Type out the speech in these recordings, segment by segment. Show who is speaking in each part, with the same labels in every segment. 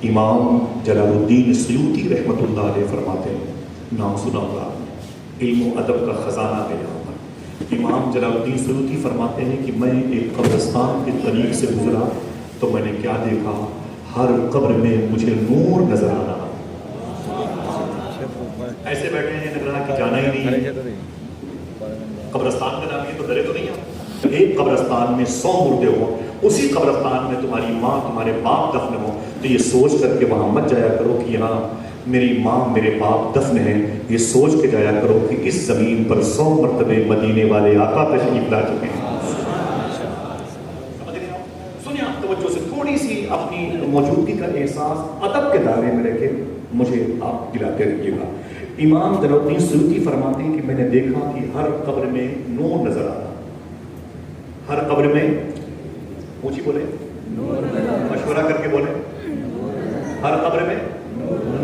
Speaker 1: امام جلال الدین سیوطی رحمۃ اللہ علیہ فرماتے ہیں، نام سنا ہوگا، علم و ادب کا خزانہ ہے یہاں پر۔ امام جلال الدین سیوطی فرماتے ہیں کہ میں ایک قبرستان کے قریب سے گزرا تو میں نے کیا دیکھا، ہر قبر میں مجھے نور نظر آ رہا۔ ایسے بیٹھے ہیں لگ رہا کہ جانا ہی نہیں، قبرستان میں نام یہ تو ڈرے تو نہیں آپ؟ ایک قبرستان میں 100 مردے ہوں، اسی قبرستان میں تمہاری ماں تمہارے باپ دفن ہو، تو یہ سوچ کر کے وہاں مت جایا کرو کہ یہاں میری ماں میرے باپ دفن ہیں، یہ سوچ کے جایا کرو کہ اس زمین پر 100 مرتبے مدینے والے آقا تشریف لا چکے ہیں۔ سنیں آپ توجہ سے، تھوڑی سی اپنی موجودگی کا احساس ادب کے دائرے میں رہ کے مجھے آپ دلاتے رہیے گا۔ امام جلال الدین سیوطی فرماتے ہیں کہ میں نے دیکھا کہ ہر قبر میں نور نظر آ رہا، ہر قبر میں اونچی بولے، مشورہ کر کے بولے، ہر قبر میں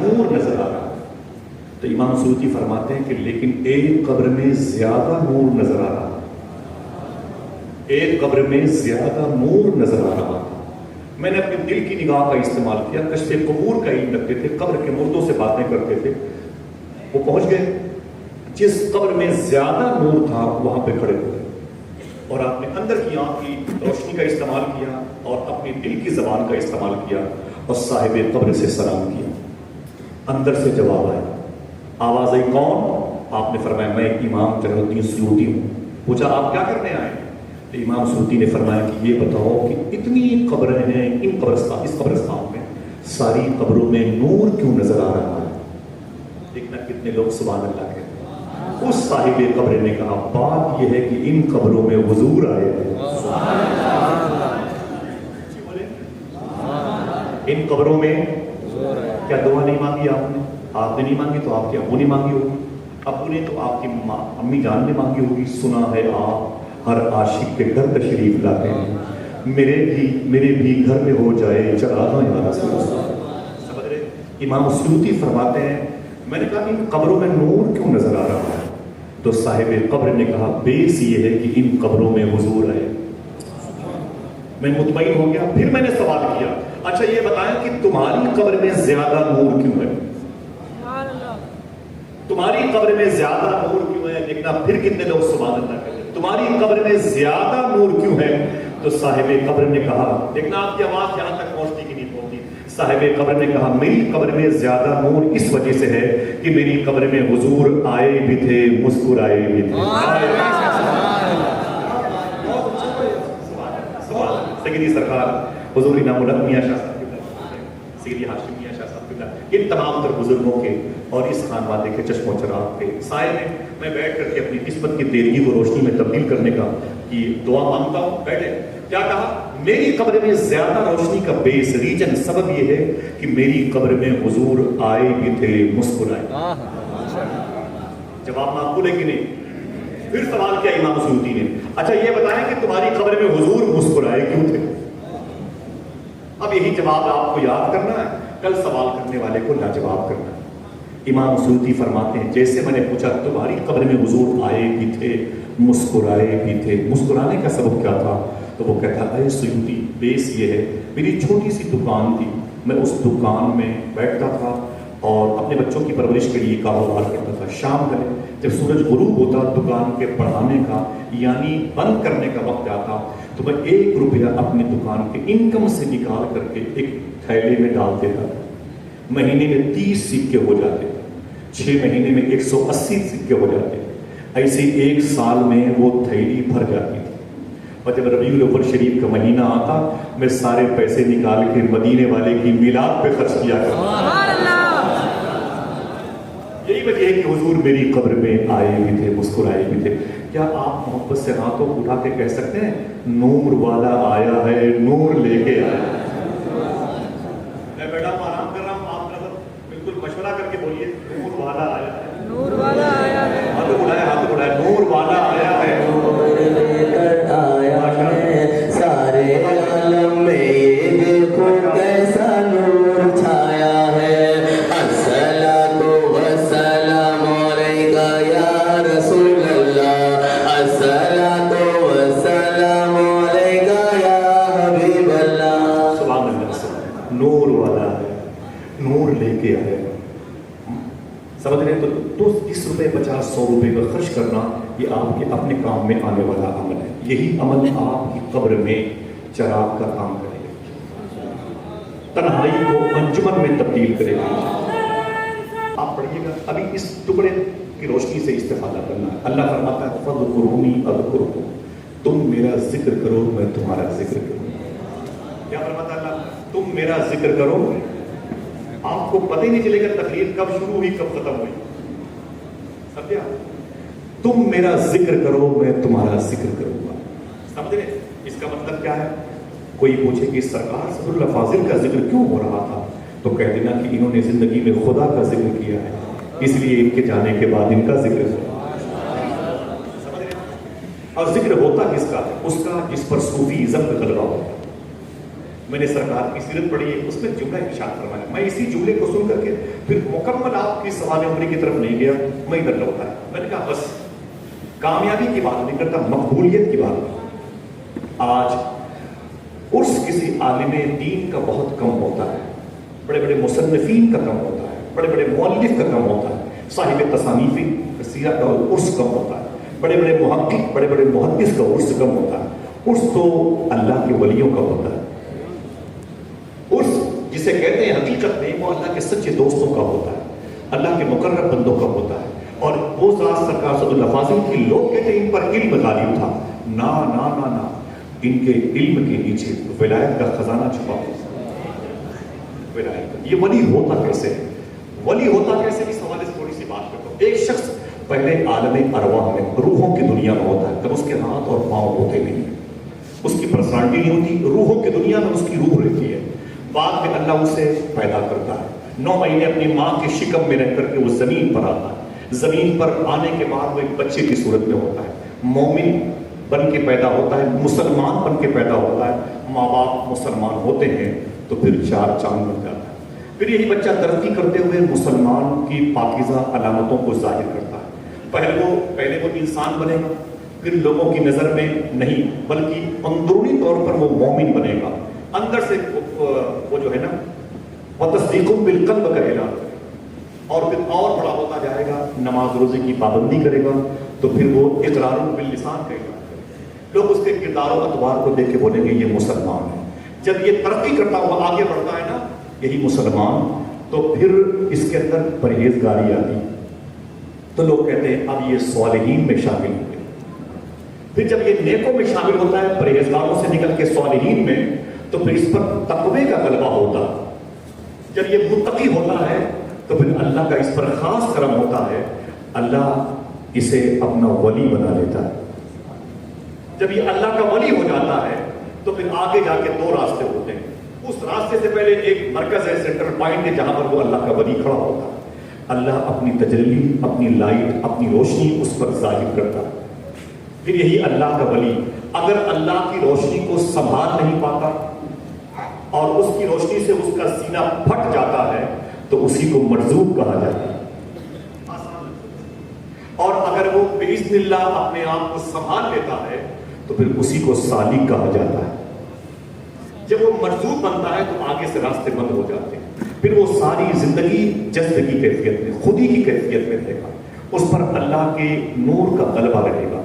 Speaker 1: نور نظر آ رہا۔ تو امام سیوطی فرماتے ہیں کہ لیکن ایک قبر میں زیادہ نور نظر آ رہا، ایک قبر میں زیادہ نور نظر آ رہا۔ میں نے اپنے دل کی نگاہ کا استعمال کیا، کشف قبور کا علم رکھتے تھے، قبر کے مردوں سے باتیں کرتے تھے، وہ پہنچ گئے جس قبر میں زیادہ نور تھا وہاں پہ کھڑے ہوئے، اور آپ نے اندر کی آنکھ کی روشنی کا استعمال کیا اور اپنے دل کی زبان کا استعمال کیا اور صاحب قبر سے سلام کیا۔ اندر سے جواب آیا، آواز آئی کون؟ آپ نے فرمایا میں امام جلال الدین سیوطی ہوں۔ پوچھا آپ کیا کرنے آئے؟ تو امام سیوطی نے فرمایا کہ یہ بتاؤ کہ اتنی قبریں ہیں اس قبرستان میں، ساری قبروں میں نور کیوں نظر آ رہا ہے؟ دیکھنا کتنے لوگ سبحان اللہ کہتے ہیں۔ اس صاحب قبر نے کہا بات یہ ہے کہ ان قبروں میں حضور آئے ہیں۔ ان قبروں میں کیا دعا نہیں مانگی آپ نے نہیں مانگی تو آپ کے ابو نے مانگی ہوگی، ابو نے تو آپ کی امی جان نے مانگی ہوگی۔ سنا ہے آپ ہر عاشق کے گھر تشریف لاتے ہیں، میرے بھی گھر میں ہو جائے چلا دو یا رسول اللہ۔ سمجھ رہے؟ امام سیوطی فرماتے ہیں میں نے کہا ان قبروں میں نور کیوں نظر آ رہا ہے؟ تو صاحب قبر نے کہا بیس یہ ہے کہ ان قبروں میں حضور آئے۔ میں مطمئن ہو گیا، پھر میں نے سوال کیا اچھا یہ بتائیں کہ تمہاری قبر میں زیادہ نور کیوں ہے؟ تمہاری قبر میں زیادہ نور کیوں ہے؟ دیکھنا پھر کتنے لوگ سبحان اللہ کہتے ہیں، تمہاری قبر میں زیادہ نور کیوں ہے؟ تو صاحب قبر نے کہا، دیکھنا آپ کی آواز یہاں تک پہنچتی کہ نہیں پہنچتی، صاحب قبر نے کہا میری قبر میں زیادہ نور اس وجہ سے ہے کہ میری قبر میں حضور آئے بھی تھے، مسکرائے بھی تھے۔ سیدی سرکار حضور انعام الحق میاں شاہ صاحب، سیدی ہاشم میاں شاہ صاحب، ان تمام تر بزرگوں کے اور اس خانوادے کے چشم و چراغ کے سائے میں بیٹھ کر کے اپنی قسمت کی تیرگی کو روشنی میں تبدیل کرنے کا کی دعا مانگتا ہوں۔ بیٹھے کیا کہا؟ میری قبر میں زیادہ روشنی کا بیس ریجن سبب یہ ہے کہ میری قبر میں حضور آئے بھی تھے، مسکرائے۔ جواب معقول ہے کہ نہیں؟ پھر سوال کیا امام سیوطی نے، اچھا یہ بتائیں کہ تمہاری قبر میں حضور مسکرائے کیوں تھے؟ اب یہی جواب آپ کو یاد کرنا ہے، کل سوال کرنے والے کو لاجواب کرنا ہے۔ امام سیوطی فرماتے ہیں جیسے میں نے پوچھا تمہاری قبر میں حضور آئے بھی تھے، مسکرائے بھی تھے، مسکرانے کا سبب کیا تھا؟ تو وہ کہتا اے سیوطی بیس یہ ہے میری چھوٹی سی دکان تھی، میں اس دکان میں بیٹھتا تھا اور اپنے بچوں کی پرورش کے لیے کاروبار کرتا تھا۔ شام میں جب سورج غروب ہوتا دکان کے بڑھانے کا یعنی بند کرنے کا وقت آتا تو میں 1 روپیہ اپنی دکان کے انکم سے نکال کر کے ایک تھیلے میں ڈال دیتا تھا۔ مہینے میں 30 سکے ہو جاتے، 6 مہینے میں 180 سکے ہو جاتے، ایسے 1 سال میں وہ تھیلی بھر جاتی تھی۔ اور جب ربیع الاول شریف کا مہینہ آتا میں سارے پیسے نکال کے مدینے والے کی میلاد پہ خرچ کیا کرتا۔ یہی وجہ ہے کہ حضور میری قبر میں آئے بھی تھے، مسکرائے بھی تھے۔ کیا آپ محبت سے ہاتھوں اٹھا کے کہہ سکتے ہیں نور والا آیا ہے، نور لے کے آیا ہے؟ میں بیٹا ہوں آرام کر رہا ہوں، آپ بالکل مشورہ کر کے بولیے نور والا آیا ہے، نور والا آیا ہے، ہاتھ اٹھائے نور والا آیا ہے،
Speaker 2: سارے عالم میں یہ دیکھو کیسا نور چھایا ہے۔ الصلاۃ والسلام علیکہ یا رسول اللہ، الصلاۃ والسلام علیکہ یا حبیب اللہ۔
Speaker 1: سبحان اللہ، نور والا ہے، نور لے کے آئے گا. سمجھ رہے ہیں؟ تو 30 روپے 50 100 روپے کا خرچ کرنا یہ آپ کے اپنے کام میں آنے والا عمل ہے. یہی عمل آپ کی قبر میں چراغ کا کام کرے گا, تنہائی کو انجمن میں تبدیل کرے گا. آپ پڑھیے گا, ابھی اس ٹکڑے کی روشنی سے استفادہ کرنا ہے. اللہ فرماتا ہے فَاذْكُرُونِي أَذْكُرْكُمْ, تم میرا ذکر کرو میں تمہارا ذکر کروں. کیا فرماتا ہے اللہ؟ تم میرا ذکر کرو. آپ کو پتہ ہی نہیں چلے گا تقریر کب شروع ہوئی کب ختم ہوئی. سمجھا؟ تم میرا ذکر کرو میں تمہارا ذکر کروں گا. سمجھ رہے؟ اس کا مطلب کیا ہے؟ کوئی پوچھے کہ سرکار صدر اللہ فاضل کا ذکر کیوں ہو رہا تھا, تو کہہ دینا کہ انہوں نے زندگی میں خدا کا ذکر کیا ہے, اس لیے ان کے جانے کے بعد ان کا ذکر ہوا. سمجھ رہے؟ اور ذکر ہوتا کس کا ہے؟ اس کا جس پر صوفی ازم کا غلبہ ہوتا ہے. میں نے سرکار کی سیرت پڑھی ہے, اس میں جملہ ارشاد فرمایا. میں اسی جملے کو سن کر کے پھر مکمل آپ کی سوال عمری کی طرف نہیں گیا, میں ادھر لوٹا ہے. میں نے کہا بس کامیابی کی بات نہیں کرتا, مقبولیت کی بات کرتا. آج عرس کسی عالم دین کا بہت کم ہوتا ہے, بڑے بڑے مصنفین کا کم ہوتا ہے, بڑے بڑے مؤلف کا کم ہوتا ہے, صاحب تصانیف کثیرہ کا عرس کم ہوتا ہے, بڑے بڑے محقق بڑے بڑے محدث کا عرس کم ہوتا ہے. عرس تو اللہ کے ولیوں کا ہوتا ہے. عرس جسے کہتے ہیں حقیقت میں وہ اللہ کے سچے دوستوں کا ہوتا ہے, اللہ کے مقرب بندوں کا ہوتا ہے. اور وہ ذات سرکار صلی اللہ فاضل کی لوگ کہتے ہیں ان پر علم غالب تھا. نا نا نا نا, ان کے علم کے نیچے ولایت کا خزانہ چھپا ہوا. ولایت یہ ولی ہوتا کیسے ہے؟ ولی ہوتا کیسے, اس حوالے سے تھوڑی سی بات کرتا ہوں. ایک شخص پہلے عالم ارواح میں روحوں کی دنیا میں ہوتا ہے, تب اس کے ہاتھ اور پاؤں ہوتے نہیں, اس کی پرسنالٹی نہیں ہوتی, روحوں کی دنیا میں اس کی روح رہتی ہے. بعد میں اللہ اسے پیدا کرتا ہے, 9 مہینے اپنی ماں کے شکم میں رہ کر کے وہ زمین پر آتا ہے. زمین پر آنے کے بعد وہ ایک بچے کی صورت میں ہوتا ہے, مومن بن کے پیدا ہوتا ہے, مسلمان بن کے پیدا ہوتا ہے. ماں باپ مسلمان ہوتے ہیں تو پھر 4 چاند بن جاتا ہے. پھر یہی بچہ ترقی کرتے ہوئے مسلمان کی پاکیزہ علامتوں کو ظاہر کرتا ہے. پہلے وہ انسان بنے گا, پھر لوگوں کی نظر میں نہیں بلکہ اندرونی طور پر وہ مومن بنے گا. اندر سے وہ جو ہے نا وتصدیق بالقلب کرے گا, اور پھر اور بڑا ہوتا جائے گا, نماز روزے کی پابندی کرے گا, تو پھر وہ اقرار باللسان کہے گا. لوگ اس کے کردار و اطوار کو دیکھ کے بولیں گے یہ مسلمان ہے. جب یہ ترقی کرتا ہوا آگے بڑھتا ہے نا یہی مسلمان, تو پھر اس کے اندر پرہیزگاری آتی, تو لوگ کہتے ہیں اب یہ صالحین میں شامل ہو گئے. پھر جب یہ نیکوں میں شامل ہوتا ہے, پرہیزگاروں سے نکل کے صالحین میں, تو پھر اس پر تقوی کا غلبہ ہوتا. جب یہ متقی ہوتا ہے تو پھر اللہ کا اس پر خاص کرم ہوتا ہے, اللہ اسے اپنا ولی بنا لیتا ہے. جب یہ اللہ کا ولی ہو جاتا ہے تو پھر آگے جا کے 2 راستے ہوتے ہیں. اس راستے سے پہلے ایک مرکز ہے, سینٹر پوائنٹ ہے, جہاں پر وہ اللہ کا ولی کھڑا ہوتا ہے. اللہ اپنی تجلی, اپنی لائٹ, اپنی روشنی اس پر ظاہر کرتا ہے. پھر یہی اللہ کا ولی اگر اللہ کی روشنی کو سنبھال نہیں پاتا اور اس کی روشنی سے اس کا سینہ پھٹ جاتا ہے تو اسی کو مرزوق کہا جاتا ہے. اور اگر وہ باذن اللہ اپنے آپ کو سنبھال لیتا ہے تو پھر اسی کو سالک کہا جاتا ہے. جب وہ مرزوق بنتا ہے تو آگے سے راستے بند ہو جاتے ہیں. پھر وہ ساری زندگی جذب کی کیفیت میں, خودی کی کیفیت میں رہے گا. اس پر اللہ کے نور کا غلبہ رہے گا.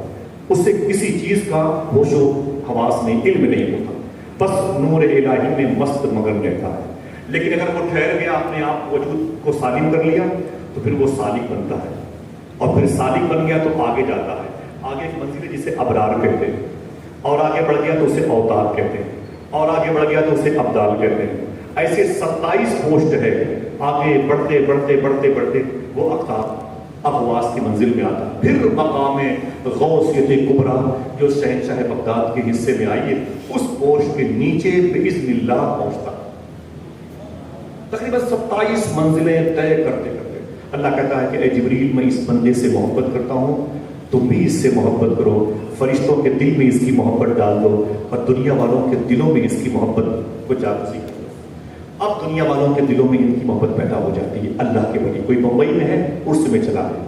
Speaker 1: اس سے کسی چیز کا ہوش و حواس میں علم نہیں ہوتا, بس نور الہی میں مست مگن رہتا ہے. لیکن اگر وہ ٹھہر گیا, اپنے آپ وجود کو سالم کر لیا, تو پھر وہ سالک بنتا ہے. اور پھر سالک بن گیا تو آگے جاتا ہے. آگے ایک منزل ہے جسے ابرار کہتے ہیں, اور آگے بڑھ گیا تو اسے اوتار کہتے ہیں, اور آگے بڑھ گیا تو اسے ابدال کہتے ہیں. ایسے 27 پوسٹ ہے. آگے بڑھتے بڑھتے بڑھتے بڑھتے وہ اقطاب اغواس کی منزل میں آتا. پھر مقام غوثیت کبریٰ جو شہنشاہ بغداد کے حصے میں آئی ہے, اس پوسٹ کے نیچے باذن اللہ پہنچتا. تقریباً 27 منزلیں طے کرتے کرتے اللہ کہتا ہے کہ اے جبریل, میں اس بندے سے محبت کرتا ہوں, تم بھی اس سے محبت کرو. فرشتوں کے دل میں اس کی محبت ڈال دو, اور دنیا والوں کے دلوں میں اس کی محبت کو جاگزی کر دو. اب دنیا والوں کے دلوں میں ان کی محبت پیدا ہو جاتی ہے. اللہ کے ولی, کوئی ممبئی میں ہے عرس میں چلا آیا,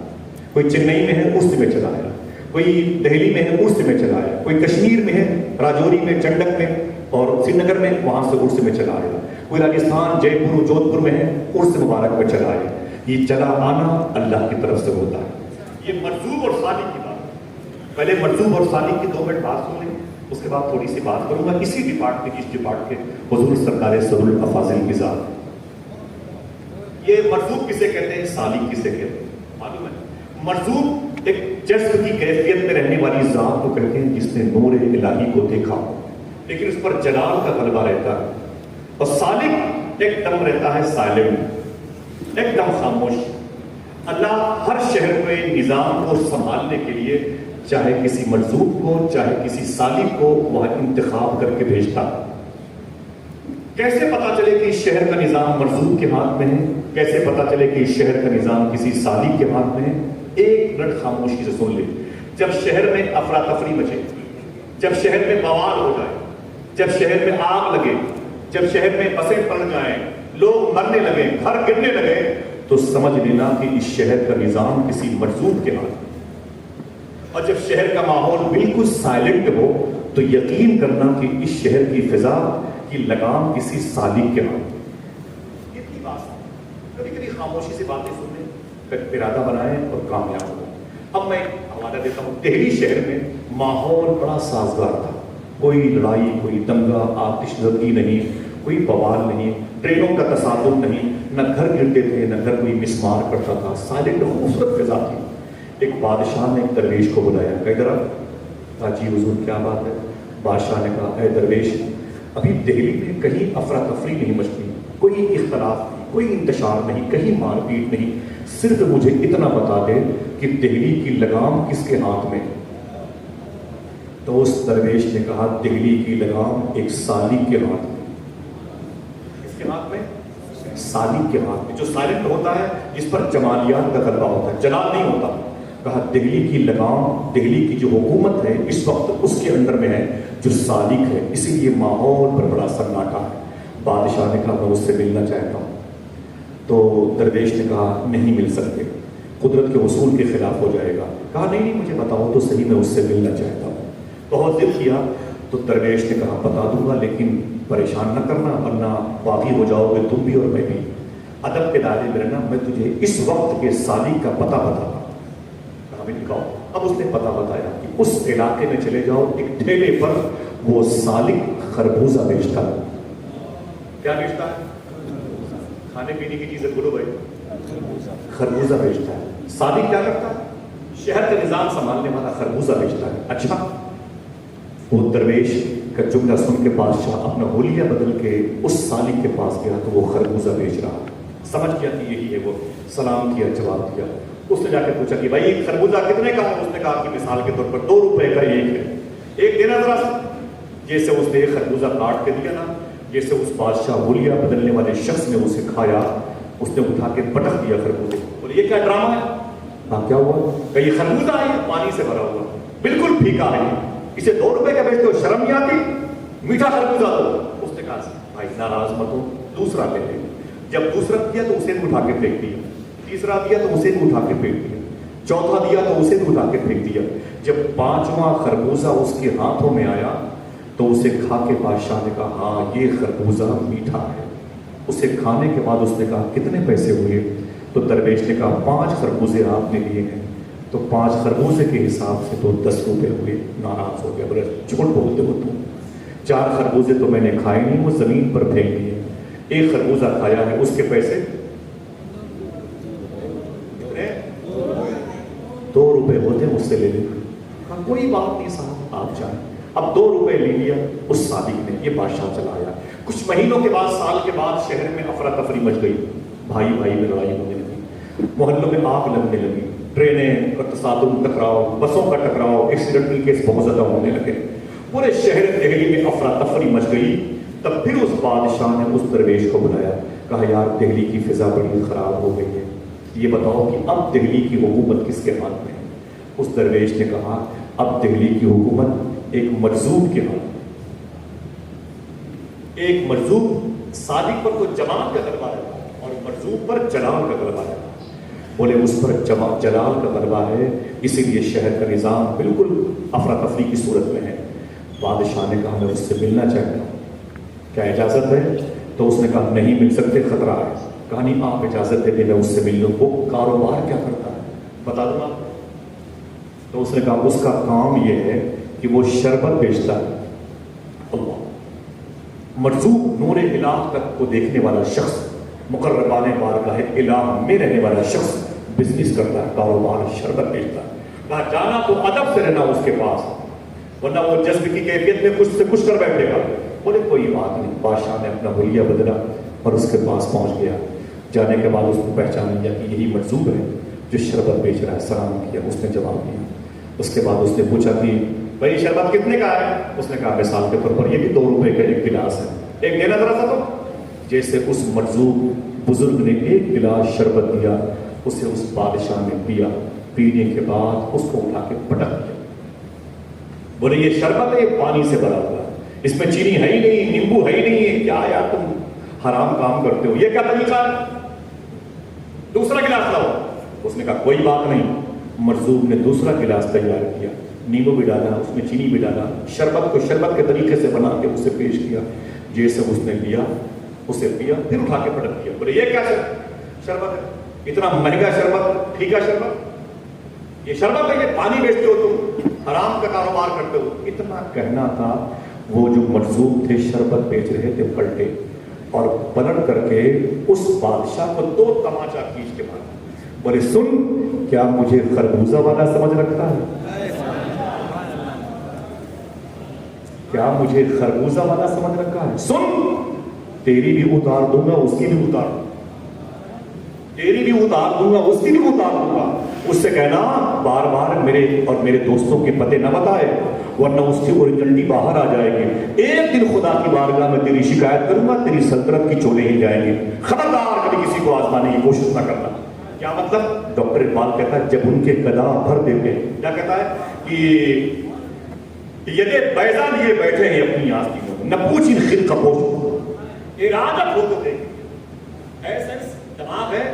Speaker 1: کوئی چنئی میں ہے عرس میں چلا آیا, کوئی دہلی میں ہے عرس میں چلا آیا, کوئی کشمیر میں ہے راجوری میں, چنڈک میں اور سری نگر میں, وہاں سے عرس میں چلا آیا, کوئی راجستھان جے پور جودھپور میں ہے عرس مبارک میں چلا آئے، یہ چلا آنا اللہ کی طرف سے ہوتا ہے۔ یہ مرزوق اور صالح کی بات ہے۔ پہلے مرزوق اور صالح کی 2 منٹ بات سن لیں، اس کے بعد تھوڑی سی بات کروں گا اسی ڈپارٹمنٹ اس ڈپارٹ کے حضور سرکار صدر الافاضل کی ذات۔ یہ مرزوق کسے کہتے ہیں، صالح کسے کہتے ہیں معلوم ہے؟ مرزوق ایک جذب کی کیفیت میں رہنے والی ذات کو کہتے ہیں جس نے نور الہی کو دیکھا لیکن اس پر جلال کا غلبہ رہتا ہے، اور صالح ایک دم رہتا ہے سائلنٹ، ایک دم خاموش۔ اللہ ہر شہر میں نظام کو سنبھالنے کے لیے چاہے کسی مرزوق کو چاہے کسی صالح کو وہاں انتخاب کر کے بھیجتا۔ کیسے پتا چلے کہ اس شہر کا نظام مرزوق کے ہاتھ میں ہے، کیسے پتا چلے کہ اس شہر کا نظام کسی صالح کے ہاتھ میں ہے؟ 1 منٹ خاموشی سے سن لیں۔ جب شہر میں افراتفری مچے، جب شہر میں بوال ہو جائے، جب شہر میں آگ لگے، جب شہر میں بسیں پلٹ جائیں، لوگ مرنے لگے، گھر گرنے لگے، تو سمجھ لینا کہ اس شہر کا نظام کسی مرزوق کے ہاتھ میں۔ اور جب شہر کا ماحول بالکل سائلنٹ ہو تو یقین کرنا کہ اس شہر کی فضا کی لگام کسی صالح کے ہاتھ میں۔ اتنی بات ہے، کبھی کبھی خاموشی سے باتیں سنیں، پھر ارادہ بنائیں اور کامیاب ہو۔ اب میں حوالہ دیتا ہوں، دہلی شہر میں ماحول بڑا سازگار تھا، کوئی لڑائی، کوئی دنگا، آتش زدگی نہیں، کوئی بوال نہیں، ٹرینوں کا تصادم نہیں، نہ گھر گرتے تھے، نہ گھر کوئی مسمار کرتا تھا، سائلنٹ خوبصورت فضا تھی۔ ایک بادشاہ نے ایک درویش کو بلایا، کہا ادھر کہا جی حضور کیا بات ہے؟ بادشاہ نے کہا اے درویش، ابھی دہلی میں کہیں افراتفری نہیں مچتی، کوئی اختلاف نہیں، کوئی انتشار نہیں، کہیں مار پیٹ نہیں، صرف مجھے اتنا بتا دے کہ دہلی کی لگام کس کے ہاتھ میں؟ تو اس درویش نے کہا دہلی کی لگام ایک صالح کے ہاتھ میں۔ کس کے ہاتھ میں؟ صالح کے ہاتھ میں، جو سائلنٹ ہوتا ہے، جس پر جمالیات کا غلبہ ہوتا ہے، جلال نہیں ہوتا۔ کہا دہلی کی لگام، دہلی کی جو حکومت ہے اس وقت اس کے اندر میں ہے جو صالح ہے، اسی لیے ماحول پر بڑا سناٹا ہے۔ بادشاہ نے کہا میں اس سے ملنا چاہتا ہوں۔ تو درویش نے کہا نہیں مل سکتے، قدرت کے اصول کے خلاف ہو جائے گا۔ کہا نہیں مجھے بتاؤ تو صحیح، میں اس سے ملنا چاہتا ہوں۔ بہت ضد کیا تو درویش نے کہا بتا دوں گا لیکن پریشان نہ کرنا ورنہ باغی ہو جاؤ گے تم بھی اور میں بھی۔ ادب کے دائرے میں رہنا، میں تجھے اس وقت کے صالح کا پتہ بتاتا ہوں۔ اب اس نے پتہ بتایا کہ اس علاقے میں چلے جاؤ، ایک ٹھیلے پر وہ صالح خربوزہ بیچتا ہے۔ کیا بیچتا ہے؟ کھانے پینے کی چیزیں بولو بھائی، خربوزہ بیچتا ہے۔ صالح کیا کرتا ہے؟ شہر کا نظام سنبھالنے والا خربوزہ بیچتا ہے۔ اچھا، وہ درویش کا جملہ سن کے بادشاہ اپنا حلیہ بدل کے اس صالح کے پاس گیا تو وہ خربوزہ بیچ رہا، سمجھ گیا کہ یہی ہے وہ، سلام کیا، جواب دیا۔ اس نے جا کے پوچھا کہ بھائی خربوزہ کتنے کا ہے؟ اس نے کہا کہ مثال کے طور پر 2 روپے کا ایک ہے، ایک دینا ذرا سا۔ جیسے اس نے ایک خربوزہ کاٹ کے دیا نا، جیسے اس بادشاہ حلیہ بدلنے والے شخص نے اسے کھایا، اس نے اٹھا کے پٹک دیا خربوزے کو۔ بولے یہ کیا ڈرامہ ہے؟ ہاں کیا ہوا؟ کہ یہ خربوزہ ہے پانی سے بھرا ہوا، بالکل پھیکا ہے، اسے 2 روپے کا بیچتے ہو، شرم نہیں آتی؟ میٹھا خربوزہ دو۔ اس نے کہا بھائی ناراض مت ہو، دوسرا لے لیں۔ جب دوسرا دیا تو اسے بھی اٹھا کے پھینک دیا، تیسرا دیا تو اسے بھی اٹھا کے پھینک دیا، چوتھا دیا تو اسے بھی اٹھا کے پھینک دیا۔ جب 5واں خربوزہ اس کے ہاتھوں میں آیا تو اسے کھا کے بادشاہ نے کہا ہاں یہ خربوزہ میٹھا ہے۔ اسے کھانے کے بعد اس نے کہا کتنے پیسے ہوئے؟ تو درویش نے کہا 5 خربوزے آپ نے لیے ہیں تو 5 خربوزے کے حساب سے تو 10 روپے ہوئے۔ ناراض ہو گیا، بولے جھوٹ بولتے ہو تم، 4 خربوزے تو میں نے کھائے نہیں، وہ زمین پر پھینک دیے، 1 خربوزہ کھایا ہے، اس کے پیسے 2 روپے ہوتے مجھ سے لے لیں۔ کہا کوئی بات نہیں صاحب آپ جائیں۔ اب 2 روپے لے لیا اس صالح نے، یہ بادشاہ چلا آیا۔ کچھ مہینوں کے بعد، سال کے بعد شہر میں افراتفری مچ گئی، بھائی بھائی میں لڑائی ہونے لگی، محلوں میں آگ لگنے لگی، ٹرینیں کا تصادم، ٹکراؤ، بسوں کا ٹکراؤ، ایکسیڈنٹل کیس بہت زیادہ ہونے لگے، پورے شہر دہلی میں افراتفری مچ گئی۔ تب پھر اس بادشاہ نے اس درویش کو بلایا، کہا یار دہلی کی فضا بڑی خراب ہو گئی ہے، یہ بتاؤ کہ اب دہلی کی حکومت کس کے ہاتھ میں ہے؟ اس درویش نے کہا اب دہلی کی حکومت ایک مرزوق کے ہاتھ میں۔ ایک مرزوق، صالح پر تو جمال کا غلبہ ہے اور مرزوق پر جلال کا غلبہ ہے۔ بولے اس پر جلال کا غلبہ ہے، اسی لیے شہر کا نظام بالکل افراتفری کی صورت میں ہے۔ بادشاہ نے کہا میں اس سے ملنا چاہتا ہوں، کیا اجازت ہے؟ تو اس نے کہا نہیں مل سکتے، خطرہ ہے. کہا نہیں آپ اجازت دے دیں میں اس سے مل لوں. وہ کاروبار کیا کرتا ہے بتا دوں آپ. تو اس نے کہا اس کا کام یہ ہے کہ وہ شربت بیچتا ہے. اللہ مرزوق نور الہ تک کو دیکھنے والا شخص، مقربان بارگاہ الہ میں رہنے والا شخص بزنس کرتا ہے، کاروبار شربت بیچتا ہے. کہا جانا تو ادب سے رہنا اس کے پاس، ورنہ وہ جذب کی کیفیت میں کچھ سے کچھ کر بیٹھے گا. بولے کوئی بات نہیں. بادشاہ نے اپنا حلیہ بدلا اور اس کے پاس پہنچ گیا. جانے کے بعد اس کو پہچان لیا کہ یہی مرزوق ہے جو شربت بیچ رہا ہے. سلام کیا، اس نے جواب دیا. اس کے بعد اس نے پوچھا کہ بھائی شربت کتنے کا ہے؟ اس نے کہا مثال کے طور پر یہ بھی 2 روپے کا ایک گلاس ہے. ایک دینا ذرا سا تو. جیسے اس مرزوق بزرگ نے ایک گلاس شربت دیا، اسے اس بادشاہ نے پیا. پینے کے بعد اس کو اٹھا کے پٹک دیا. بولے یہ شربت ہے، یہ پانی سے بھرا ہوا ہے، اس میں چینی ہے ہی نہیں، نیمبو ہے ہی نہیں ہے، کیا یار تم حرام کام کرتے ہو، یہ کیا طریقہ ہے؟ دوسرا گلاس لاؤ. اس نے کہا کوئی بات نہیں. مرزوق نے دوسرا گلاس تیار کیا، نیمبو بھی ڈالا، اس میں چینی بھی ڈالا، شربت کو شربت کے طریقے سے بنا کے اسے پیش کیا. جیسے اس نے لیا اسے پیا، پھر اٹھا کے پٹک دیا. بولے یہ کیا شربت ہے؟ اتنا مہنگا شربت، پھیکا شربت، یہ شربت ہے، یہ پانی بیچتے ہو تم، حرام کا کاروبار کرتے ہو. اتنا کہنا تھا. وہ جو مرزوق تھے شربت بیچ رہے تھے پلٹے اور پلٹ کر کے اس بادشاہ کو 2 تماچا کھینچ کے مارا. بولے سن، کیا مجھے خربوزہ والا سمجھ رکھتا ہے؟ کیا مجھے خربوزہ والا سمجھ رکھا ہے؟ سن، تیری بھی اتار دوں گا، اس کی بھی اتار دوں گا، تیری بھی اتار دوں گا، اس کی بھی اتار دوں گا. اس سے کہنا بار بار میرے اور میرے دوستوں کے پتے نہ بتائے، ورنہ اس کی اوریجنلٹی باہر آ جائے گی. ایک دن خدا کی بارگاہ میں تیری شکایت کروں گا، تیری سلطنت کی چولے ہی جائیں گے. خبردار کبھی کسی کو آزمانے کی کوشش نہ کرنا. کیا مطلب؟ ڈاکٹر اقبال کہتا ہے جب ان کے گدا بھر دیتے ہیں، کیا کہتا ہے کہ یہ بیضا لیے بیٹھے ہیں اپنی آستینوں، نہ پوچھ ان خلق پوچھ، ارادت ہو تو دیکھ. ایسا دماغ ہے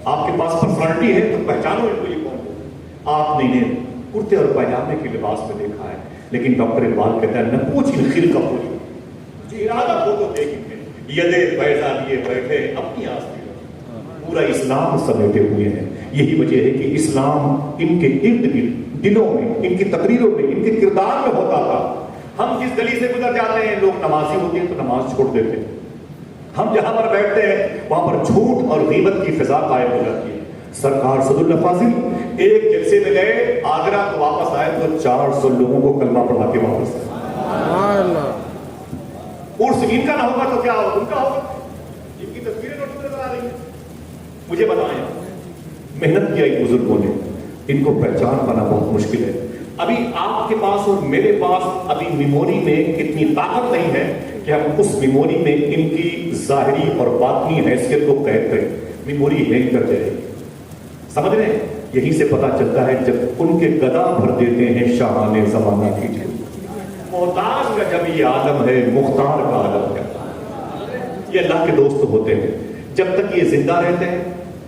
Speaker 1: آپ کے پاس، پرسنالٹی ہے تو پہچانو ان کو یہ کون ہے. آپ نے انہیں کرتے اور پائجامے کے لباس میں دیکھا ہے، لیکن ڈاکٹر اقبال کہتا ہے نہ پوچھ ان خلق پوچھ، جو ارادت ہو تو دیکھ ان میں. یہ بیضا لیے بیٹھے اپنی آستینوں، پورا اسلام سمیٹے ہوئے ہیں. یہی وجہ ہے کہ اسلام ان کے ارد گرد دلوں میں، ان کی تقریروں میں، ان کے کردار میں ہوتا تھا. ہم جس گلی سے گزر جاتے ہیں، لوگ نمازی ہوتے ہیں تو نماز چھوڑ دیتے ہیں. ہم جہاں پر بیٹھتے ہیں وہاں پر جھوٹ اور غیبت کی فضا قائم ہو جاتی ہے. سرکار صد اللہ فاضل ایک جلسے میں گئے آگرہ تو واپس آئے تو 400 لوگوں کو کلمہ پڑھا کے واپس آئے. عرس ان کا نہ ہوگا تو کیا ہوگا؟ ان کا ہوگا. جن کی تصویریں نوٹ نظر آ رہی ہیں. مجھے بتائیں، محنت کیا ان بزرگوں نے، ان کو پہچان پانا بہت مشکل ہے. ابھی آپ کے پاس اور میرے پاس ابھی میموری میں اتنی طاقت نہیں ہے کہ ہم اس میموری میں ان کی ظاہری اور باطنی حیثیت کو قید کریں. میموری ہینگ کر جائے گی. سمجھ رہے ہیں؟ یہیں سے پتا چلتا ہے جب ان کے گدا بھر دیتے ہیں شاہان زمانہ کی جگہ. محتاج کا جب یہ عالم ہے، مختار کا عالم ہے. یہ اللہ کے دوست ہوتے ہیں. جب تک یہ زندہ رہتے ہیں،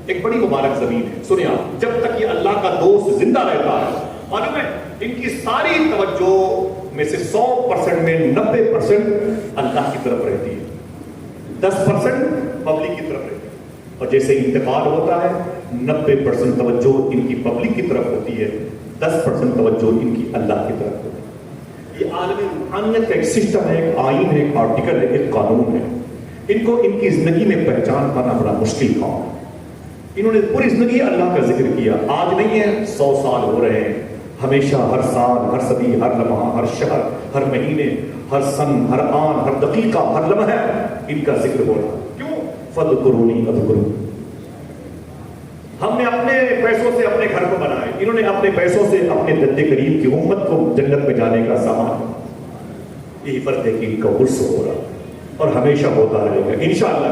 Speaker 1: ایک بڑی مبارک زمین ہے، سنیں آپ، جب تک یہ اللہ کا دوست زندہ رہتا ہے، معلوم ہے ان کی ساری توجہ میں سے 100% میں 90% اللہ کی طرف رہتی ہے، 10% پبلک کی طرف رہتی ہے. اور جیسے انتقال ہوتا ہے 90% توجہ ان کی پبلک کی طرف ہوتی ہے، 10% توجہ ان کی اللہ کی طرف ہوتی ہے. یہ عالم روحانیت کا ایک سسٹم ہے، ایک آئین ہے، ایک آرٹیکل ہے، ایک قانون ہے. ان کو ان کی زندگی میں پہچان پانا بڑا مشکل کام ہے. انہوں نے پوری زندگی اللہ کا ذکر کیا. آج نہیں ہے، 100 سال ہو رہے ہیں. ہمیشہ ہر سال، ہر صدی، ہر لمحہ، ہر شہر، ہر مہینے، ہر سن، ہر آن، ہر دقیقہ، ہر لمحہ ان کا ذکر ہو رہا. کیوں؟ فَاذْكُرُونِی أَذْكُرْكُم. ہم نے اپنے پیسوں سے اپنے گھر کو بنائے، انہوں نے اپنے پیسوں سے اپنے دد کریم کی امت کو جنت میں جانے کا سامان. یہی فرق ہے کہ ان کا عرس ہو رہا اور ہمیشہ ہوتا رہے گا انشاءاللہ.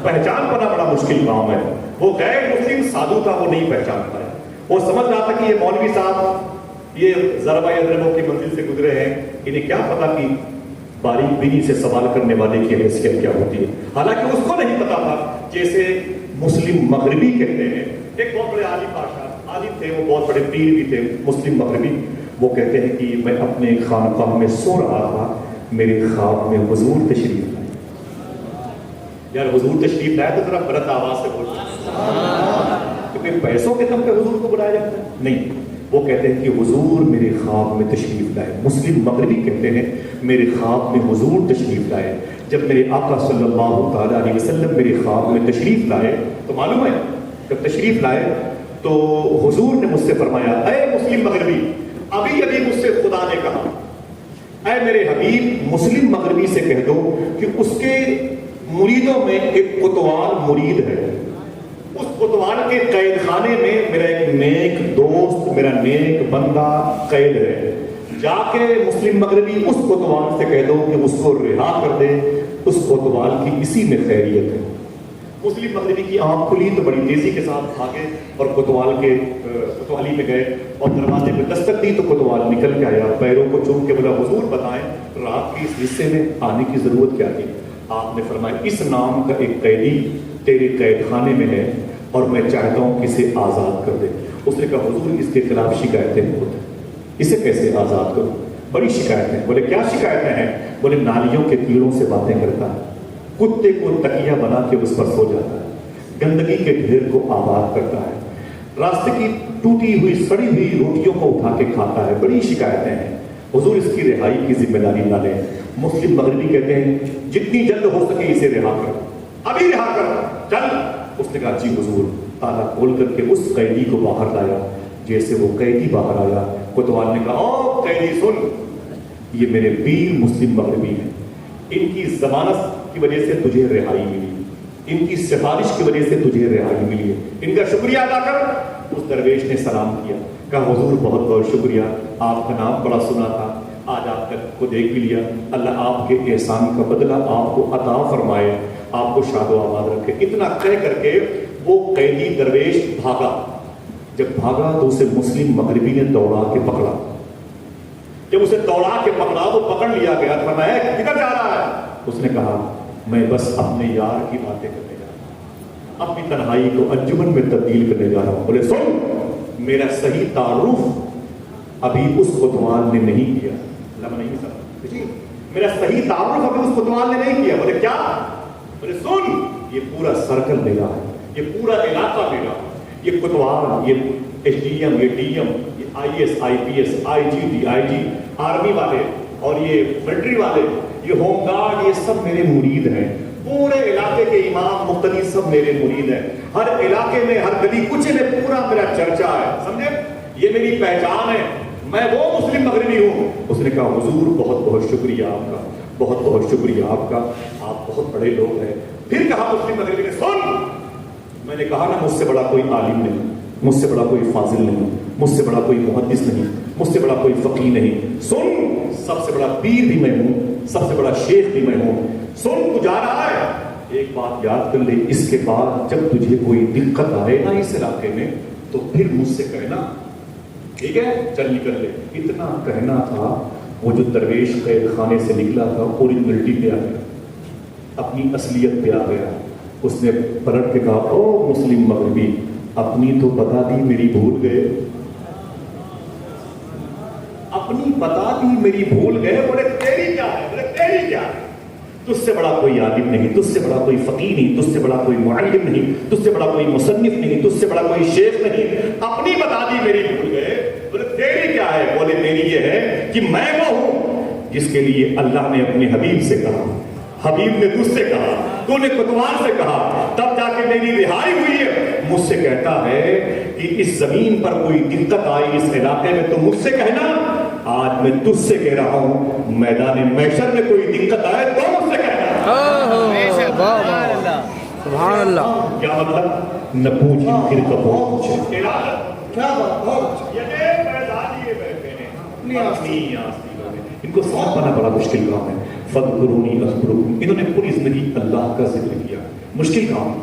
Speaker 1: پہچان پانا بڑا مشکل کام ہے. وہ غیر مسلم سادھو تھا، وہ نہیں پہچان پایا. وہ سمجھ رہا تھا کہ یہ مولوی صاحب یہ ضربہ ادربوں کی منزل سے گزرے ہیں، انہیں کیا پتا کہ باریک بینی سے سوال کرنے والے کی حیثیت کیا ہوتی ہے. حالانکہ اس کو نہیں پتا تھا. جیسے مسلم مغربی کہتے ہیں، ایک بہت بڑے عالم بادشاہ عالم تھے، وہ بہت بڑے پیر بھی تھے، مسلم مغربی. وہ کہتے ہیں کہ میں اپنے خانقاہ میں سو رہا تھا، میرے خواب میں حضور تشریف لائے. یار حضور تشریف لائے تو ذرا بلند آواز سے بولو، کیونکہ پیسوں کے دم پہ حضور کو بلایا جاتا ہے نہیں، وہ کہتے ہیں کہ حضور میرے خواب میں تشریف لائے. مسلم مغربی کہتے ہیں میرے خواب میں حضور تشریف لائے. جب میرے آقا صلی اللہ تعالیٰ علیہ وسلم میرے خواب میں تشریف لائے تو معلوم ہے جب تشریف لائے تو حضور نے مجھ سے فرمایا اے مسلم مغربی، ابھی ابھی مجھ سے خدا نے کہا اے میرے حبیب مسلم مغربی سے کہہ دو کہ اس کے مریدوں میں ایک کوتوال مرید ہے، اس کوتوال کے قید خانے میں میرا ایک نیک دوست، میرا نیک بندہ قید ہے. جا کے مسلم مغربی اس کوتوال سے کہہ دو کہ اس کو رہا کر دے، اس کوتوال کی اسی میں خیریت ہے. مسلم مغربی کی آنکھ کھلی تو بڑی تیزی کے ساتھ بھاگے اور کوتوالی میں گئے اور دروازے پہ دستک دی تو کوتوال نکل کے آیا، پیروں کو چوم کے بولا حضور بتائیں رات کے اس حصے میں آنے کی ضرورت کیا تھی؟ آپ نے فرمایا اس نام کا ایک قیدی تیرے قید خانے میں ہے اور میں چاہتا ہوں کہ اسے آزاد کر دے. اس نے کہا حضور اس کے خلاف شکایتیں بہت ہیں، اسے کیسے آزاد کروں؟ بڑی شکایتیں. بولے کیا شکایتیں ہیں؟ بولے نالیوں کے کیڑوں سے باتیں کرتا ہے، کتے کو تکیہ بنا کے اس پر سو جاتا ہے، گندگی کے ڈھیر کو آباد کرتا ہے، راستے کی ٹوٹی ہوئی سڑی ہوئی روٹیوں کو اٹھا کے کھاتا ہے. بڑی شکایتیں ہیں، حضور اس کی رہائی کی ذمہ داری نہ لیں. مسلم مغربی کہتے ہیں جتنی جلد ہو سکے اسے رہا کر، ابھی رہا کر چل. اس نے کہا جی حضور. تالا کھول کر کے اس قیدی کو باہر لایا. جیسے وہ قیدی باہر آیا کوتوال نے کہا او قیدی سن، یہ میرے پیر مسلم مغربی ہیں، ان کی ضمانت کی وجہ سے تجھے رہائی ملی، ان کی سفارش کی وجہ سے تجھے رہائی ملی ہے، ان کا شکریہ ادا کر. اس درویش نے سلام کیا، کہا حضور بہت بہت شکریہ، آپ کا نام بڑا سنا تھا، آج آپ تک کو دیکھ بھی لیا، اللہ آپ کے احسان کا بدلہ آپ کو عطا فرمائے، آپ کو شاد و آباد رکھے. اتنا کہہ کر کے وہ قیدی درویش بھاگا. جب بھاگا تو اسے مسلم مغربی نے دوڑا کے پکڑا. جب اسے دوڑا کے پکڑا تو پکڑ لیا گیا. فرمایا کدھر جا رہا ہے؟ اس نے کہا میں بس اپنے یار کی باتیں کرنے جا رہا ہوں، اپنی تنہائی کو انجمن میں تبدیل کرنے جا رہا ہوں. بولے سن، میرا صحیح تعارف ابھی اس کوتوال نے نہیں کیا. لمحہ نہیں سمجھ جی، میرا صحیح تعارف ابھی اس کوتوال نے نہیں کیا. بولے کیا؟ بولے سن، یہ پورا سرکل میرا ہے، یہ پورا علاقہ میرا ہے، یہ کوتوال، یہ ایچ ڈی ایم، یہ ڈی ایم، یہ I S, I P S, I G, D I G, army والے اور یہ ملٹری والے، یہ ہوم گارڈ، یہ سب میرے مرید ہیں. پورے علاقے کے امام مقتدی سب میرے مرید ہیں. ہر علاقے میں ہر گلی کوچے میں پورا میرا چرچا ہے. سمجھے؟ یہ میری پہچان ہے، میں وہ مسلم مغربی ہوں. اس نے کہا حضور بہت بہت شکریہ آپ کا، بہت بہت شکریہ آپ کا، آپ بہت بڑے لوگ ہیں. پھر کہا مسلم مغربی نے سن، میں نے کہا نا مجھ سے بڑا کوئی عالم نہیں، مجھ سے بڑا کوئی فاضل نہیں، مجھ سے بڑا کوئی محدث نہیں، مجھ سے بڑا کوئی فقیہ نہیں. سن، سب سے بڑا پیر بھی میں ہوں، سب سے بڑا شیخ بھی میں ہوں. سن، تو جا رہا ہے، ایک بات یاد کر لے، اس کے بعد جب تجھے کوئی دقت آئے نا اس علاقے میں تو پھر مجھ سے کہنا، ٹھیک ہے؟ چل نکل لے. اتنا کہنا تھا. وہ جو درویش قید خانے سے نکلا تھا اوریجنلٹی پہ آ گیا، اپنی اصلیت پہ آ گیا. اس نے پلٹ کے کہا او مسلم مغربی، اپنی تو بتا دی میری بھول گئے، اپنی بتا دی میری بھول گئے. بولے تیری کیا ہے؟ بولے تیری کیا ہے؟ تجھ سے بڑا کوئی عالم نہیں، تجھ سے بڑا کوئی فقیہ نہیں، تجھ سے بڑا کوئی معلم نہیں، تجھ سے بڑا کوئی مصنف نہیں، تجھ سے بڑا کوئی شیخ نہیں، اپنی بتا دی میری بھول گئے. بولے تیری کیا ہے؟ بولے میری یہ ہے کہ میں وہ ہوں جس کے لیے اللہ نے اپنے حبیب سے کہا، حبیب نے تجھ سے کہا، تو نے کوتوال سے کہا، تب جا کے میری رہائی ہوئی ہے. مجھ سے کہتا ہے کہ اس زمین پر کوئی دقت آئی اس علاقے میں تو مجھ سے کہنا. آج میں تجھ سے کہہ رہا ہوں میدان محشر میں کوئی دقت آئے تو مجھ سے کہنا.
Speaker 2: سبحان اللہ.
Speaker 1: کیا مطلب؟ نہ پوچھی پھر کبو پوچھے. کیا بات؟ یہ میدان یہ بیٹھے ہیں ان کو ساتھ پانا بڑا مشکل کام ہے. فَاذْكُرُونِي أَذْكُرُكُمْ، انہوں نے پوری زندگی اللہ کا ذکر کیا. مشکل کام.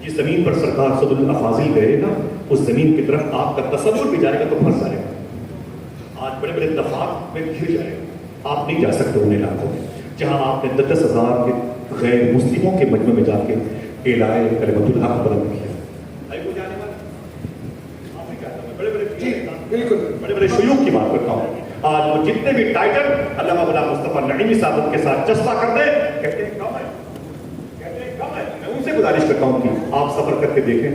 Speaker 1: جس زمین پر سرکار صد الافاضل گئے نا، اس زمین کی طرف آپ کا تصور بھی جائے گا تو پھنس جائے گا. آج بڑے بڑے دفعات میں گر جائے گا. آپ نہیں جا سکتے ان علاقوں میں جہاں آپ نے 10,000 کے غیر مسلموں کے مجمع میں جا کے اعلائے کلمۃ الحق بلند کیا. بڑے بڑے شیوخ کی بات کرتا ہوں. آج وہ جتنے بھی ٹائٹل علامہ غلام مصطفیٰ نعیمی صاحب کے ساتھ چسپا کر دے، کہتے ہیں کام ہے، کہتے گزارش کرتا ہوں کہ آپ سفر کر کے دیکھیں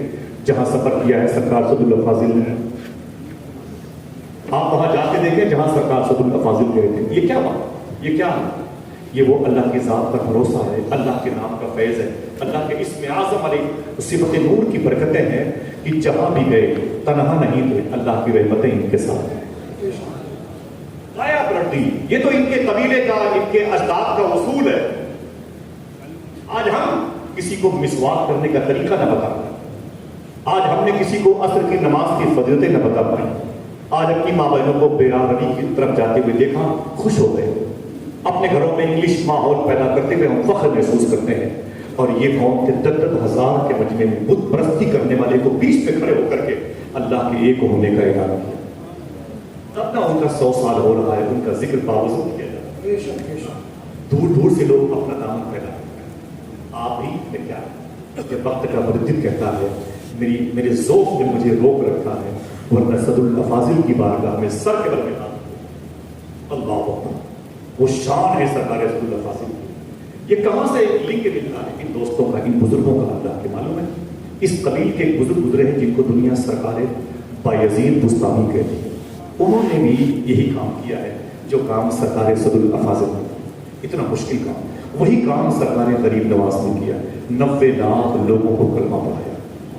Speaker 1: جہاں سفر کیا ہے سرکار سعد الافاضل نے، آپ وہاں جا کے دیکھیں جہاں سرکار سعد الافاضل گئے تھے. یہ کیا بات، یہ کیا ہے؟ یہ وہ اللہ کی ذات پر بھروسہ ہے، اللہ کے نام کا فیض ہے، اللہ کے اسم اعظم علیہ صفت نور کی برکتیں ہیں کہ جہاں بھی گئے تنہا نہیں ہوئے، اللہ کی رحمتیں ان کے ساتھ ہیں. آیا پلٹی، یہ تو ان کے قبیلے کا، ان کے اجداد کا اصول ہے. آج ہم کسی کو مسواک کرنے کا طریقہ نہ بتا پائیں، آج ہم نے کسی کو عصر کی نماز کی فضیلتیں نہ بتا پائیں، آج اپنی ماں بہنوں کو بیراروی کی طرف جاتے ہوئے دیکھا خوش ہو گئے، اپنے گھروں میں انگلش ماحول پیدا کرتے ہوئے ہم فخر محسوس کرتے ہیں. اور یہ قوم کے 10,000 کے مجمع میں بت پرستی کرنے والے کو بیچ میں کھڑے ہو کر کے اللہ کے ایک ہونے کا اعلان کیا. اب نہ ان کا 100 سال ہو رہا ہے، ان کا ذکر باوضو کیا جاتا ہے، دور دور سے لوگ اپنا نام پیدا کرتے ہیں. آپ ہی نے کیا جب وقت کا مردد کہتا ہے میرے ذوق نے مجھے روک رکھا ہے، ورنہ صد الافاضل کی بارگاہ میں سر کے بل میں اللہ اکبر. وہ شان ہے سرکار صد الافاضل کی. یہ کہاں سے لنک ملتا ہے؟ ان دوستوں کا، ان بزرگوں کا. اللہ کے معلوم ہے اس قبیل کے ایک بزرگ گزرے ہیں جن کو دنیا سرکار بایزید بستانی کہتی ہے. انہوں نے بھی یہی کام کیا ہے جو کام سرکار صد الافاضل نے، اتنا مشکل کام. وہی کام سرکار غریب نواز نے کیا، 90 لاکھ لوگوں کو کلمہ پڑھایا.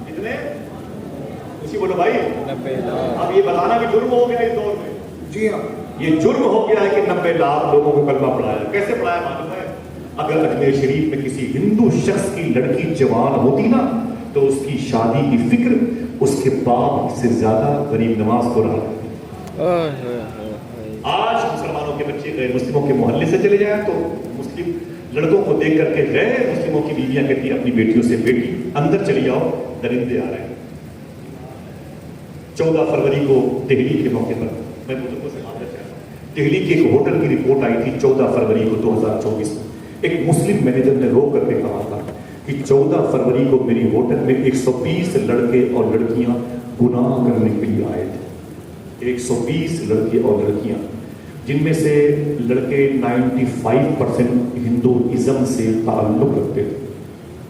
Speaker 1: اتنے اسی بولو بھائی
Speaker 2: 90 لاکھ.
Speaker 1: اب یہ بتانا بھی جرم ہو گیا اس دور میں.
Speaker 3: جی ہاں،
Speaker 1: یہ جرم ہو گیا ہے کہ 90 لاکھ لوگوں کو کلمہ پڑھایا. کیسے پڑھایا معلوم ہے؟ اگر اجمیر شریف میں کسی ہندو شخص کی لڑکی جوان ہوتی نا تو اس کی شادی کی فکر اس کے باپ سے زیادہ غریب نواز کو رہا. آج مسلمانوں کے بچے غیر مسلموں کے محلے سے چلے جائیں تو مسلم لڑکوں کو دیکھ کر کے غیر مسلموں کی بیویاں کہتی ہیں اپنی بیٹیوں سے بیٹی اندر چلی جاؤ درندے آ رہے ہیں. 14 فروری کو دہلی کے موقع پر میں بزرگوں سے بات کرتا ہوں. دہلی کے ایک ہوٹل کی رپورٹ آئی تھی 14 فروری کو 2024 میں. ایک مسلم مینیجر نے رو کر کے کہا تھا کہ 14 فروری کو میری ہوٹل میں 120 لڑکے اور لڑکیاں گناہ کرنے کے لیے آئے تھے. 120 لڑکے اور لڑکیاں جن میں سے لڑکے 95% ہندوازم سے تعلق رکھتے تھے.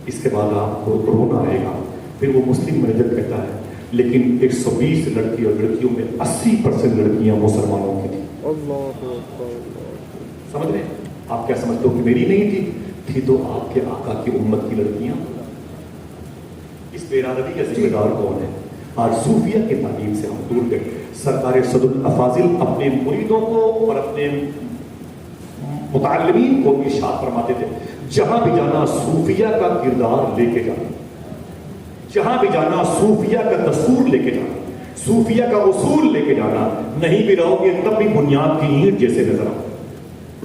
Speaker 1: اس کے بعد آپ کو رونا آئے گا. پھر وہ مسلم مینیجر کہتا ہے لیکن 120 لڑکے اور لڑکیوں میں 80% لڑکیاں مسلمانوں کی تھیں. سمجھ رہے ہیں آپ؟ کیا سمجھتے ہو کہ میری نہیں تھی تو آپ کے آقا کی امت کی لڑکیاں. اس بیراروی کا ذمہ دار کون ہے؟ آج صوفیہ کی تعلیم سے ہم دور گئے. سرکار صد الافاضل اپنے مریدوں کو اور اپنے متعلمین کو ارشاد فرماتے تھے جہاں بھی جانا صوفیہ کا کردار لے کے جانا، جہاں بھی جانا صوفیہ کا دستور لے کے جانا، صوفیہ کا اصول لے کے جانا. نہیں بھی رہو گے تب بھی بنیاد کی اینٹ جیسے نظر آؤ.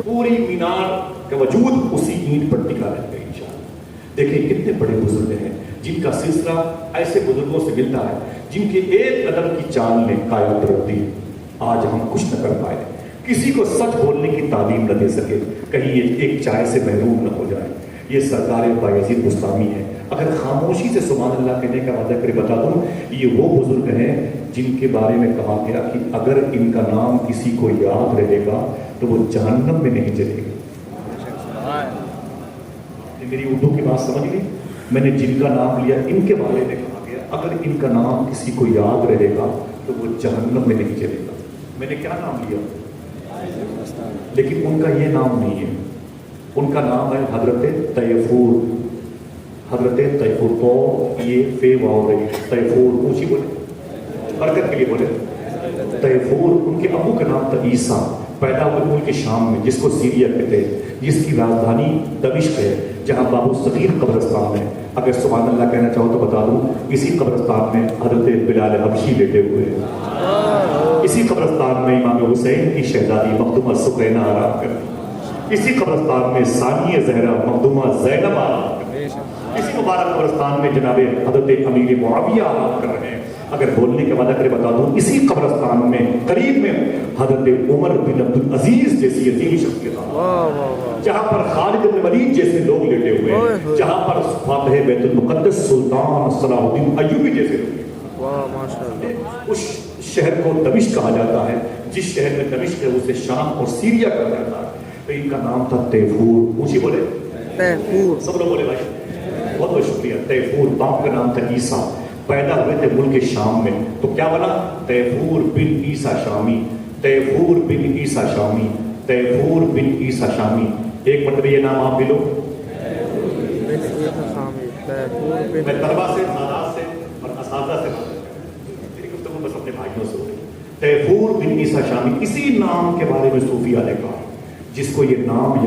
Speaker 1: پوری مینار کا وجود اسی اینٹ پر ٹکا رہے گا انشاءاللہ. دیکھیں کتنے بڑے بزرگ ہیں جن کا سلسلہ ایسے بزرگوں سے ملتا ہے جن کے ایک قدم کی چاند نے کائنات رکھ دی. آج ہم کچھ نہ کر پائے، کسی کو سچ بولنے کی تعلیم نہ دے سکے، کہیں ایک چائے سے محروم نہ ہو جائے. یہ سرکار بایزید بستانی ہے. اگر خاموشی سے سبحان اللہ کہنے کا وعدہ کرے بتا دوں یہ وہ بزرگ ہیں جن کے بارے میں کہا گیا کہ اگر ان کا نام کسی کو یاد رہے گا تو وہ جہنم میں نہیں جلے گا. میری اردو کی بات سمجھ گئی؟ میں نے جن کا نام لیا ان کے بارے میں کہا گیا اگر ان کا نام کسی کو یاد رہے گا تو وہ جہنم میں نہیں چلے گا. میں نے کیا نام لیا؟ لیکن ان کا یہ نام نہیں ہے. ان کا نام ہے حضرت تیفور. حضرت تیفور تو یہ فے واو رہی تیفور اونچی بولے برکت کے لیے بولے تیفور. ان کے ابو کا نام تھا عیسیٰ. پیدا ہوئے ملک شام میں جس کو سیریا کہتے ہیں، جس کی راجدھانی دمشق ہے، جہاں بابو صغیر قبرستان ہے. اگر سبحان اللہ کہنا چاہو تو بتا دوں اسی قبرستان میں حضرت بلال حبشی لیٹے ہوئے ہیں. اسی قبرستان میں امام حسین کی شہزادی مخدومہ سکینہ آرام کر رہی ہے. اسی قبرستان میں ثانیہ زہرا مخدومہ زینب آرام کر رہی ہے. اسی مبارک قبرستان میں جناب حضرت امیر معاویہ آرام کر رہے ہیں. اگر بولنے کے وعدہ کرے بتا دوں اسی قبرستان میں قریب میں حضرت عمر بن عبد العزیز جیسی عظیم شخصیت ہے، جہاں پر خالد بن ولید جیسے لوگ لیٹے ہوئے ہیں، جہاں پر فاتح بیت المقدس سلطان صلاح الدین ایوبی جیسے لوگ ہیں. اس شہر کو دمشق کہا جاتا ہے. جس شہر میں دمشق ہے اسے شام اور سیریا کہا جاتا ہے. تو ان کا نام تھا تیفور. اونچی بولے تیفور. سب لوگ بولے بھائی بہت بہت شکریہ. تیفور باپ کا نام تھا عیسیٰ, پیدا ہوئے تھے ملک شام میں, تو کیا بنا؟ تیفور بن عیسیٰ شامی, تیفور بن عیسیٰ شامی, تیفور بن عیسیٰ شامی. ایک مرتبہ یہ نام آپ بھی لو. میں طلبا سے, سادات سے اور اساتذہ سے بات کرتا ہوں, میری گفتگو بس اپنے بھائیوں سے ہو رہی. تیفور بن عیسیٰ شامی, اسی نام کے بارے میں صوفیہ نے کہا, جس کو یہ نام